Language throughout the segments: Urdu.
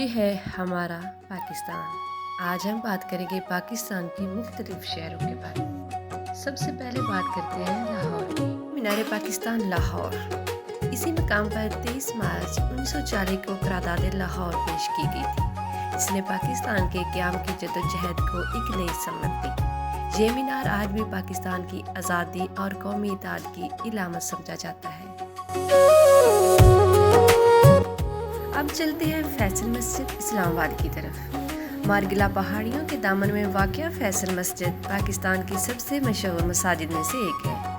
یہ ہے ہمارا پاکستان۔ آج ہم بات کریں گے پاکستان کی مختلف شہروں کے بارے میں۔ سب سے پہلے بات کرتے ہیں لاہور کی۔ مینار پاکستان لاہور، اسی مقام پر 23 مارچ 1940 کو قرارداد لاہور پیش کی گئی تھی، جس نے پاکستان کے قیام کی جدوجہد کو ایک نئی سمت دی۔ یہ مینار آج بھی پاکستان کی آزادی اور قومی اتحاد کی علامت سمجھا جاتا ہے۔ اب چلتے ہیں فیصل مسجد اسلام آباد کی طرف۔ مارگلا پہاڑیوں کے دامن میں واقع فیصل مسجد پاکستان کی سب سے مشہور مساجد میں سے ایک ہے۔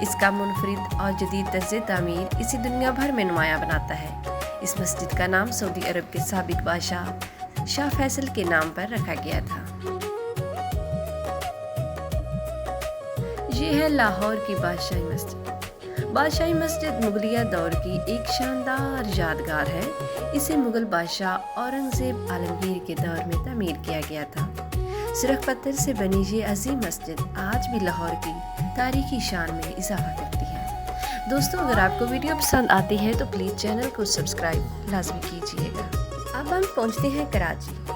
اس کا منفرد اور جدید طرز تعمیر اسے دنیا بھر میں نمایاں بناتا ہے۔ اس مسجد کا نام سعودی عرب کے سابق بادشاہ شاہ فیصل کے نام پر رکھا گیا تھا۔ یہ ہے لاہور کی بادشاہی مسجد۔ بادشاہی مسجد مغلیہ دور کی ایک شاندار یادگار ہے۔ اسے مغل بادشاہ اورنگزیب عالمگیر کے دور میں تعمیر کیا گیا تھا۔ سرخ پتھر سے بنی یہ عظیم مسجد آج بھی لاہور کی تاریخی شان میں اضافہ کرتی ہے۔ دوستو، اگر آپ کو ویڈیو پسند آتی ہے تو پلیز چینل کو سبسکرائب لازمی کیجیے گا۔ اب ہم پہنچتے ہیں کراچی۔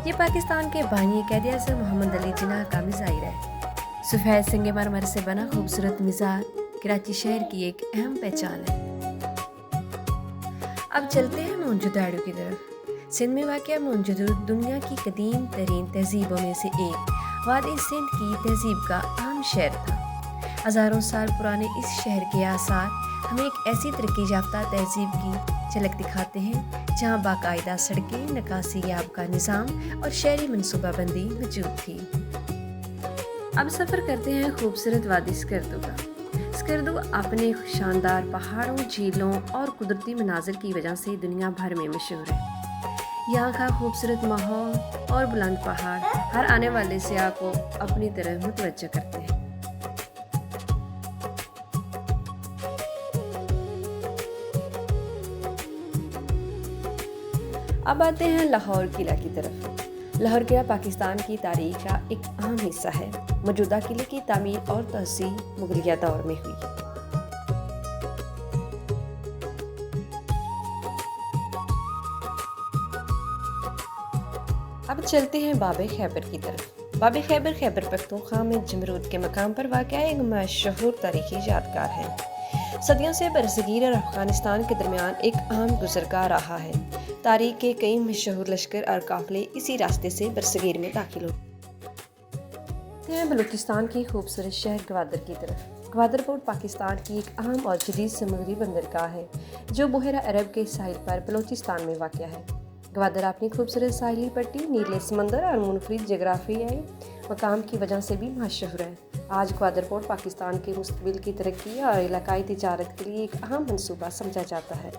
یہ پاکستان کے بانی قائد اعظم محمد علی جناح کا مظاہر ہے۔ سفید سنگ مرمر سے بنا خوبصورت مزار کراچی شہر کی ایک اہم پہچان ہے۔ اب چلتے ہیں موہنجو-داڑو کی طرف۔ سندھ میں واقع موہنجو دنیا کی قدیم ترین تہذیبوں میں سے ایک وادی سندھ کی تہذیب کا اہم شہر تھا۔ ہزاروں سال پرانے اس شہر کے آثار ہمیں ایک ایسی ترقی یافتہ تہذیب کی جھلک دکھاتے ہیں جہاں باقاعدہ سڑکیں، نکاسی یاب کا نظام اور شہری منصوبہ بندی موجود تھی۔ اب سفر کرتے ہیں خوبصورت وادی سکردو کا۔ سکردو اپنے شاندار پہاڑوں، جھیلوں اور قدرتی مناظر کی وجہ سے دنیا بھر میں مشہور ہے۔ یہاں کا خوبصورت ماحول اور بلند پہاڑ ہر آنے والے سیاح کو اپنی طرف متوجہ کرتے ہیں۔ اب آتے ہیں لاہور قلعہ کی طرف۔ لاہور قلعہ پاکستان کی تاریخ کا ایک اہم حصہ ہے۔ موجودہ قلعے کی تعمیر اور توسیع مغلیہ دور میں ہوئی۔ اب چلتے ہیں باب خیبر کی طرف۔ باب خیبر خیبر پختونخوا میں جمرود کے مقام پر واقع ایک مشہور تاریخی یادگار ہے۔ صدیوں سے برصغیر اور افغانستان کے درمیان ایک اہم گزرگاہ رہا ہے۔ تاریخ کے کئی مشہور لشکر اور قافلے اسی راستے سے برصغیر میں داخل ہوئے۔ بلوچستان کی خوبصورت شہر گوادر کی طرف۔ گوادر پورٹ پاکستان کی ایک اہم اور جدید سمندری بندرگاہ ہے جو بحیرہ عرب کے ساحل پر بلوچستان میں واقع ہے۔ گوادر اپنی خوبصورت ساحلی پٹی، نیلے سمندر اور منفرد جغرافیائی مقام کی وجہ سے بھی مشہور ہے۔ آج گوادر پورٹ پاکستان کے مستقبل کی ترقی اور علاقائی تجارت کے لیے ایک اہم منصوبہ سمجھا جاتا ہے۔